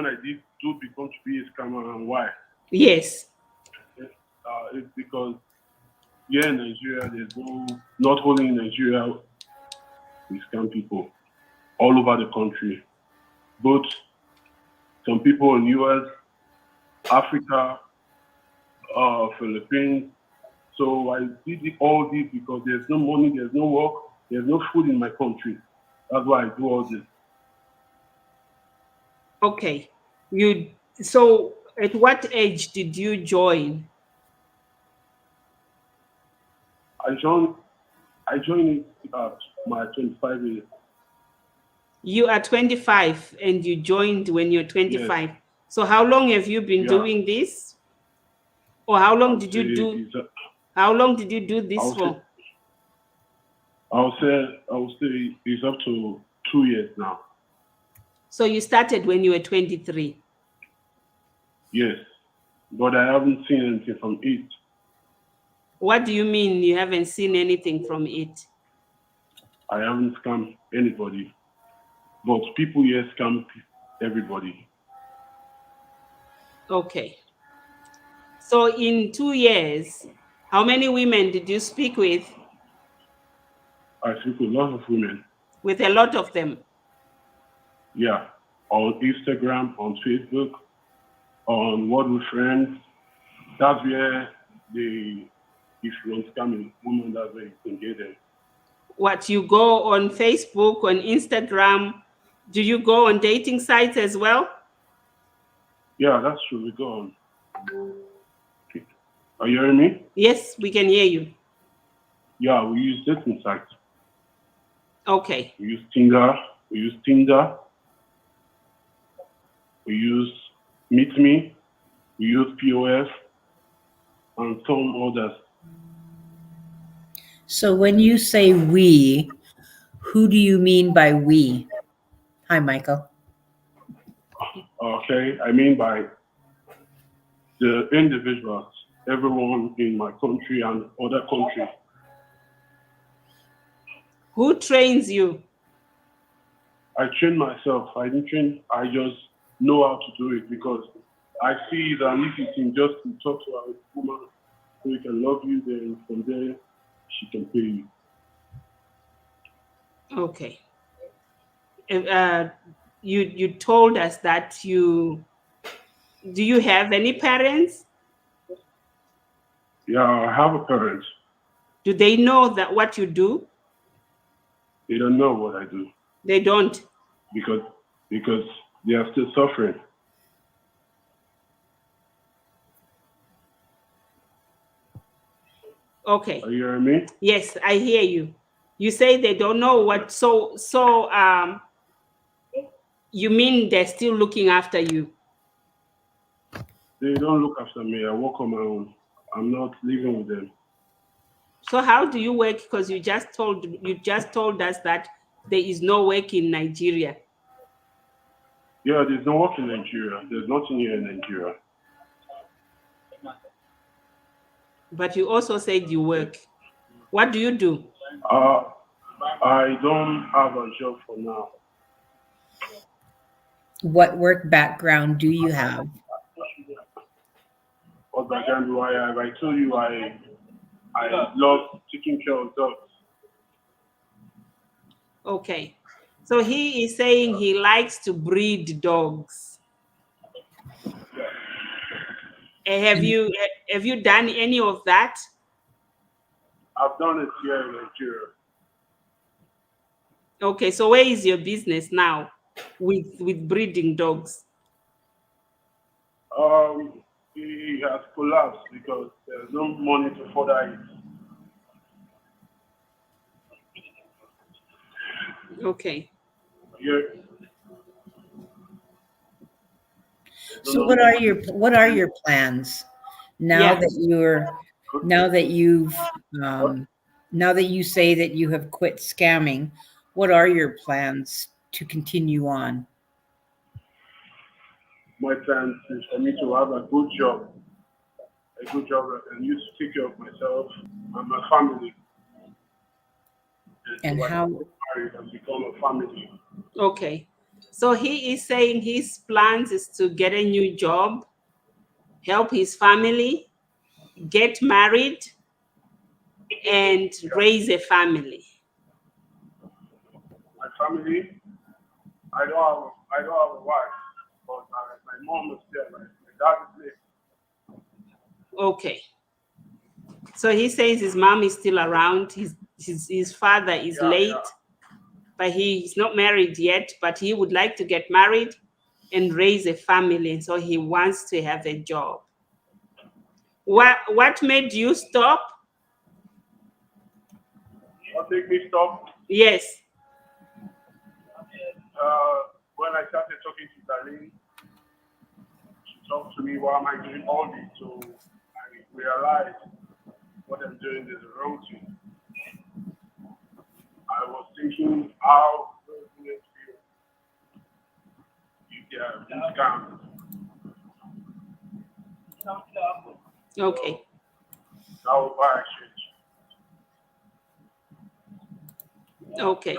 I did do become to be a scammer, and why? Yes. It's because here in Nigeria, not only in Nigeria, we scam people all over the country. Both some people in US, Africa, Philippines. So I did all this because there's no money, there's no work, there's no food in my country. That's why I do all this. Okay. So at what age did you join? I joined it at my 25 years. You are 25 and you joined when you're 25. Yes. So how long have you been doing this? Or how long did you do this for? I'll say it's up to 2 years now. So you started when you were 23? Yes, but I haven't seen anything from it. What do you mean you haven't seen anything from it? I haven't scammed anybody, but people here scam everybody. Okay. So in 2 years, how many women did you speak with? I speak with lots of women. With a lot of them? Yeah, on Instagram, on Facebook, on Word with Friends. That's where if you want scamming women, that's where you can get them. What, you go on Facebook, on Instagram? Do you go on dating sites as well? Yeah, that's true. We go on. Are you hearing me? Yes, we can hear you. Yeah, we use dating sites. Okay. We use Tinder. We use Meet Me. We use POF and some others. So when you say we, who do you mean by we? Hi, Michael. Okay, I mean by the individuals, everyone in my country and other countries. Who trains you? I train myself. I didn't train. I just know how to do it because I see that if you can just talk to a woman who can love you, then from there she can pay you. Okay. You told us that do you have any parents? Yeah, I have a parent. Do they know that what you do? They don't know what I do. They don't? Because they are still suffering. Okay. Are you hearing me? Yes, I hear you. You say they don't know what, so you mean they're still looking after you? They don't look after me. I work on my own. I'm not living with them. So how do you work? Because you just told us that there is no work in Nigeria. Yeah, there's no work in Nigeria. There's nothing here in Nigeria. But you also said you work. What do you do? I don't have a job for now. What work background do you have? background why I told you I love taking care of dogs. Okay. So he is saying he likes to breed dogs. Have you done any of that? I've done it here in Nigeria. Okay, so where is your business now with breeding dogs? He has collapsed because there's no money to further it. Okay. Yeah. So what are your plans now Yeah. that you say that you have quit scamming? What are your plans to continue on? My plan is for me to have a good job that I can use to take care of myself and my family. And so I how- can get married and become a family. Okay. So he is saying his plans is to get a new job, help his family, get married, and raise a family. My family, I don't have a wife, but my mom is there. My dad is there. Okay. So he says his mom is still around. His father is late, but he's not married yet, but he would like to get married and raise a family. And so he wants to have a job. What made you stop? What made me stop? Yes. When I started talking to Darlene, she talked to me, why am I doing all this? So I realized what I'm doing is the wrong thing. I was thinking how those women feel if they are being scammed. Okay. That was why I changed. Okay.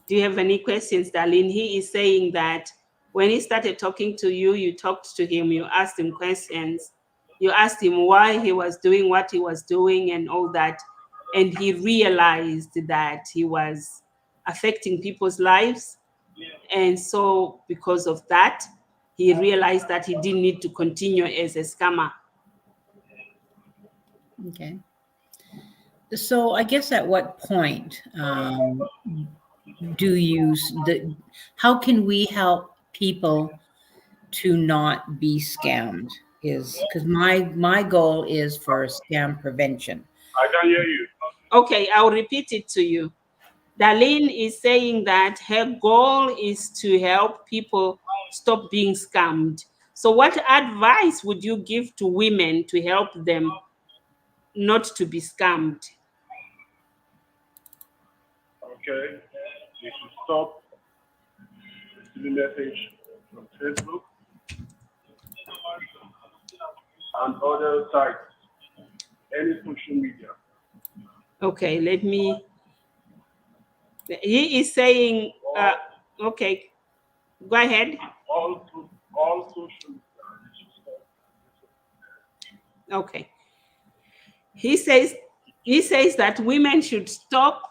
Do you have any questions, Darlene? He is saying that when he started talking to you, you talked to him, you asked him questions, you asked him why he was doing what he was doing and all that. And he realized that he was affecting people's lives. And so because of that, he realized that he didn't need to continue as a scammer. Okay. So I guess at what point how can we help people to not be scammed? Is because my goal is for scam prevention. I can hear you. Okay, I'll repeat it to you. Darlene is saying that her goal is to help people stop being scammed. So what advice would you give to women to help them not to be scammed? Okay. You should stop receiving message from Facebook and other sites, any social media. Okay, let me. He is saying, okay, go ahead. All social media. You should stop. Okay. He says that women should stop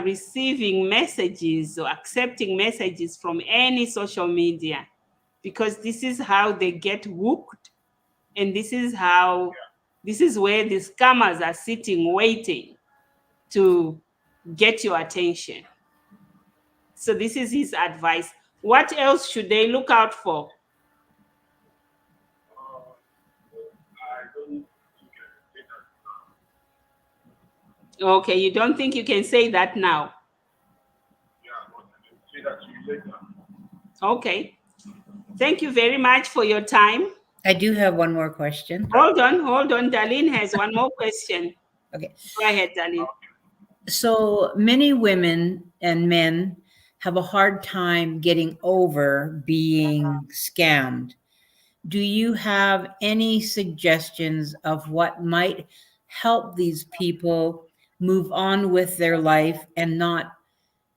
receiving messages or accepting messages from any social media, because this is how they get hooked, and this is where the scammers are sitting waiting to get your attention. So this is his advice. What else should they look out for? I don't think I can say that now. Okay, you don't think you can say that now? Yeah, but I can say that to you later. Okay. Thank you very much for your time. I do have one more question. Hold on. Darlene has one more question. Okay. Go ahead, Darlene. So many women and men have a hard time getting over being scammed. Do you have any suggestions of what might help these people move on with their life and not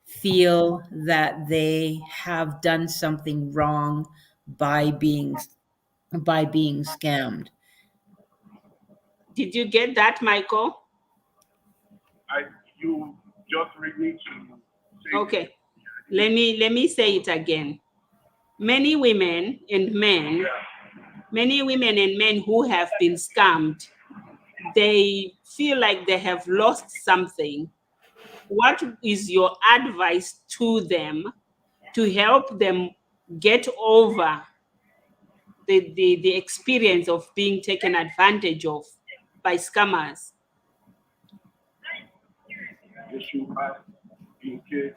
feel that they have done something wrong by being scammed? Did you get that, Michael? You just read me to say. Okay. Let me say it again. Many women and men who have been scammed, they feel like they have lost something. What is your advice to them to help them get over the experience of being taken advantage of by scammers? They should have in case.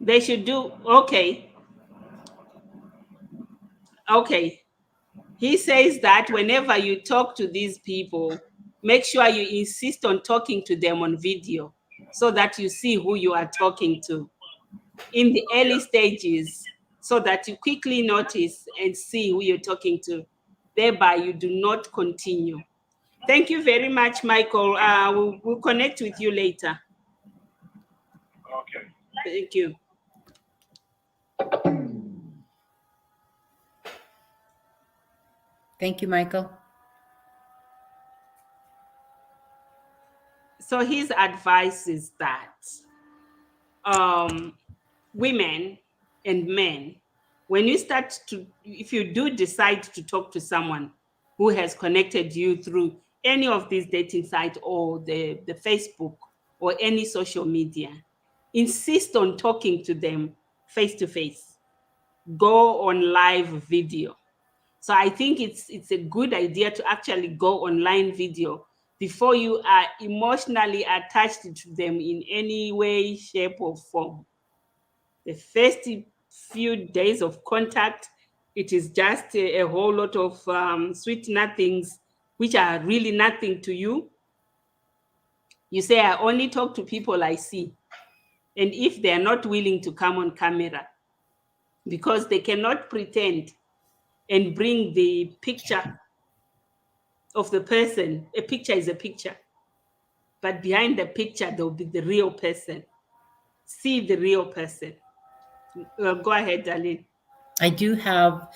They should do, okay. Okay. He says that whenever you talk to these people, make sure you insist on talking to them on video so that you see who you are talking to in the early stages, so that you quickly notice and see who you're talking to. Thereby, you do not continue. Thank you very much, Michael. We'll connect with you later. Okay. Thank you. Thank you, Michael. So his advice is that women and men, when you start to, if you do decide to talk to someone who has connected you through any of these dating sites or the Facebook or any social media, insist on talking to them face to face. Go on live video. So I think it's a good idea to actually go online video before you are emotionally attached to them in any way, shape, or form. The first few days of contact, it is just a whole lot of sweet nothings, which are really nothing to you. You say, I only talk to people I see. And if they are not willing to come on camera, because they cannot pretend and bring the picture of the person, a picture is a picture. But behind the picture, there will be the real person. See the real person. Go ahead, Darlene. I do have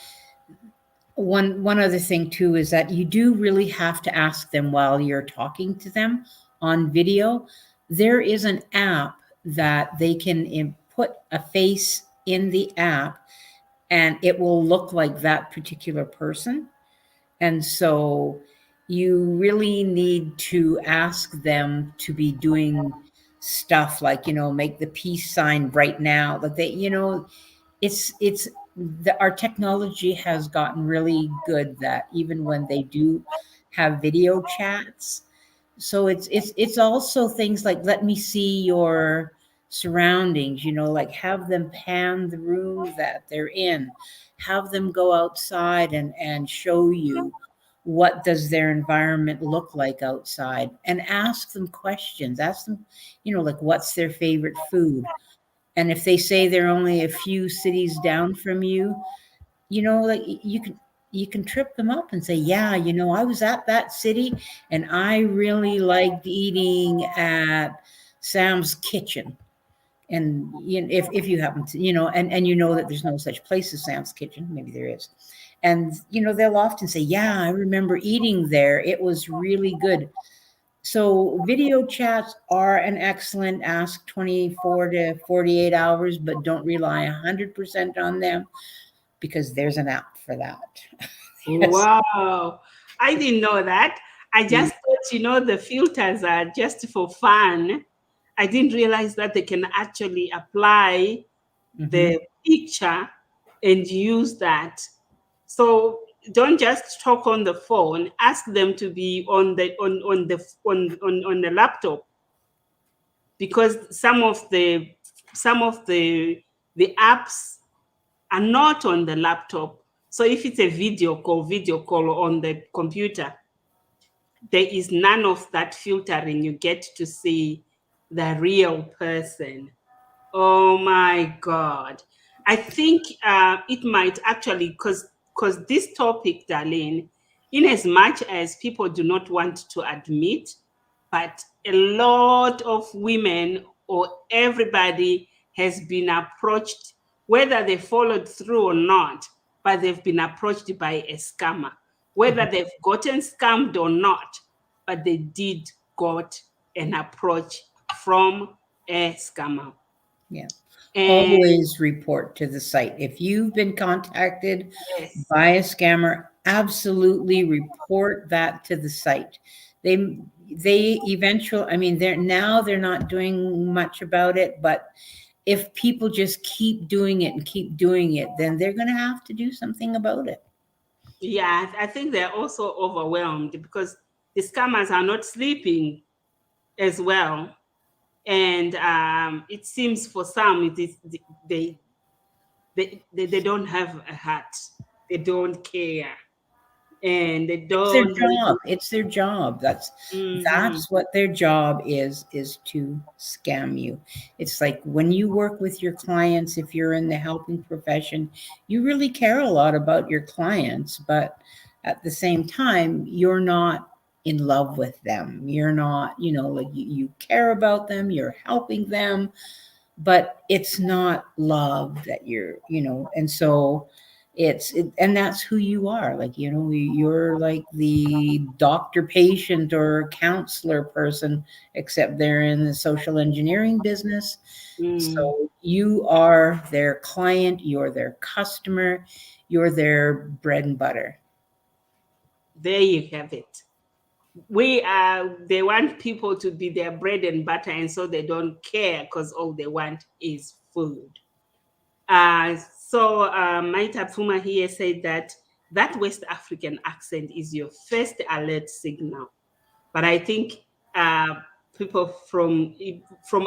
one other thing too, is that you do really have to ask them while you're talking to them on video. There is an app that they can put a face in the app and it will look like that particular person. And so you really need to ask them to be doing stuff like, make the peace sign right now. Like our technology has gotten really good that even when they do have video chats, so it's also things like, let me see your surroundings, like have them pan the room that they're in, have them go outside and show you what does their environment look like outside, and ask them questions. Ask them, like, what's their favorite food? And if they say they're only a few cities down from you, like you can trip them up and say, yeah, I was at that city and I really liked eating at Sam's Kitchen. And if you happen to, and that there's no such place as Sam's Kitchen, maybe there is. And, they'll often say, yeah, I remember eating there. It was really good. So video chats are an excellent ask 24 to 48 hours, but don't rely 100% on them, because there's an app for that. Yes. Wow. I didn't know that. I just thought, the filters are just for fun. I didn't realize that they can actually apply the picture and use that. So don't just talk on the phone. Ask them to be on the laptop, because some of the apps are not on the laptop. So if it's a video call on the computer, there is none of that filtering. You get to see the real person. Oh my God. I think it might actually, because this topic, Darlene, in as much as people do not want to admit, but a lot of women or everybody has been approached, whether they followed through or not, but they've been approached by a scammer. whether they've gotten scammed or not, but they did got an approach from a scammer. Yeah. And Always report to the site. If you've been contacted yes, by a scammer, absolutely report that to the site. They eventually, I mean, they're not doing much about it, but if people just keep doing it, then they're going to have to do something about it. yeah, I think they're also overwhelmed because the scammers are not sleeping as well. And it seems for some it is they don't have a heart, they don't care, and they It's their don't job. It's their job. That's Mhm. what their job is to scam you. It's like when you work with your clients, if you're in the helping profession, you really care a lot about your clients, but at the same time, you're not in love with them. You're not, like you care about them, you're helping them, but it's not love that and so and that's who you are. Like, you're like the doctor patient or counselor person, except they're in the social engineering business. Mm. So you are their client, you're their customer, you're their bread and butter. There you have it. They want people to be their bread and butter, and so they don't care because all they want is food. Maita Puma here said that West African accent is your first alert signal. But I think people from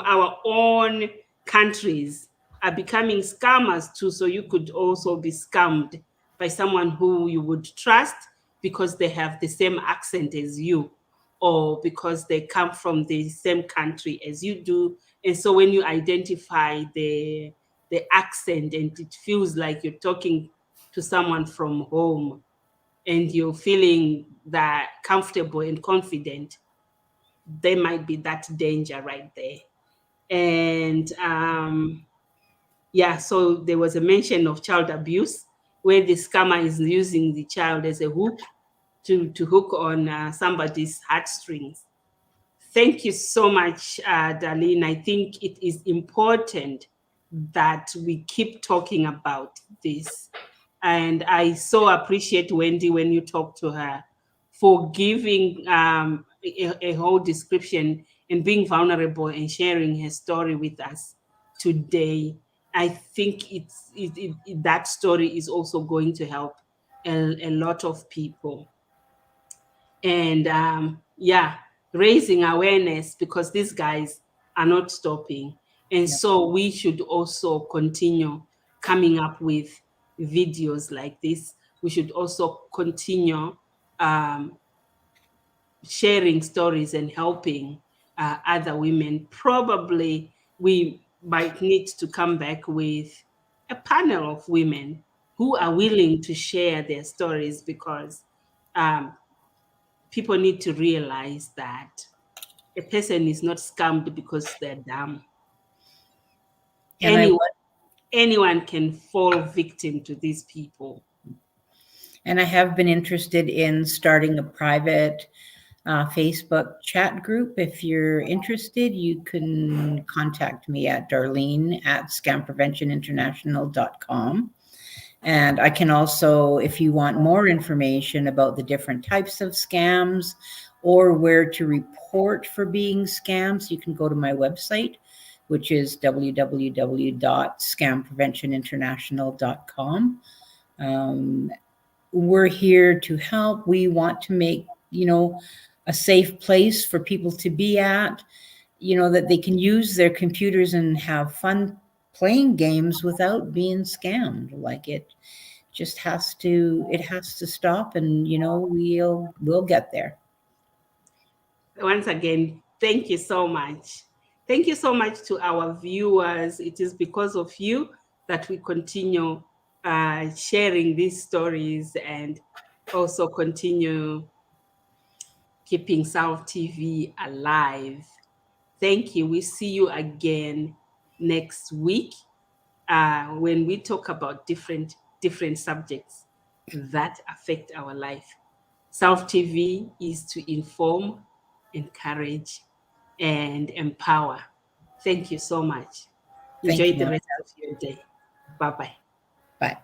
our own countries are becoming scammers too. So you could also be scammed by someone who you would trust because they have the same accent as you, or because they come from the same country as you do. And so when you identify the accent and it feels like you're talking to someone from home and you're feeling that comfortable and confident, there might be that danger right there. And yeah, so there was a mention of child abuse where the scammer is using the child as a hook to hook on somebody's heartstrings. Thank you so much, Darlene. I think it is important that we keep talking about this. And I so appreciate Wendy when you talk to her for giving a whole description and being vulnerable and sharing her story with us today. I think that story is also going to help a lot of people. And yeah, raising awareness because these guys are not stopping. And Yeah. so we should also continue coming up with videos like this. We should also continue sharing stories and helping other women. Probably we might need to come back with a panel of women who are willing to share their stories because people need to realize that a person is not scammed because they're dumb. And I Anyone can fall victim to these people. And I have been interested in starting a private Facebook chat group. If you're interested, you can contact me at darlene@scampreventioninternational.com. And I can also, if you want more information about the different types of scams or where to report for being scams, you can go to my website, which is www.scampreventioninternational.com. We're here to help. We want to make, a safe place for people to be at, that they can use their computers and have fun playing games without being scammed. Like it has to stop, and we'll get there. Once again, thank you so much. Thank you so much to our viewers. It is because of you that we continue sharing these stories and also continue keeping South TV alive. Thank you. We see you again next week when we talk about different subjects that affect our life. Self TV is to inform, encourage, and empower. Thank you so much. Thank Enjoy you, the Maura. rest of your day. Bye-bye. Bye.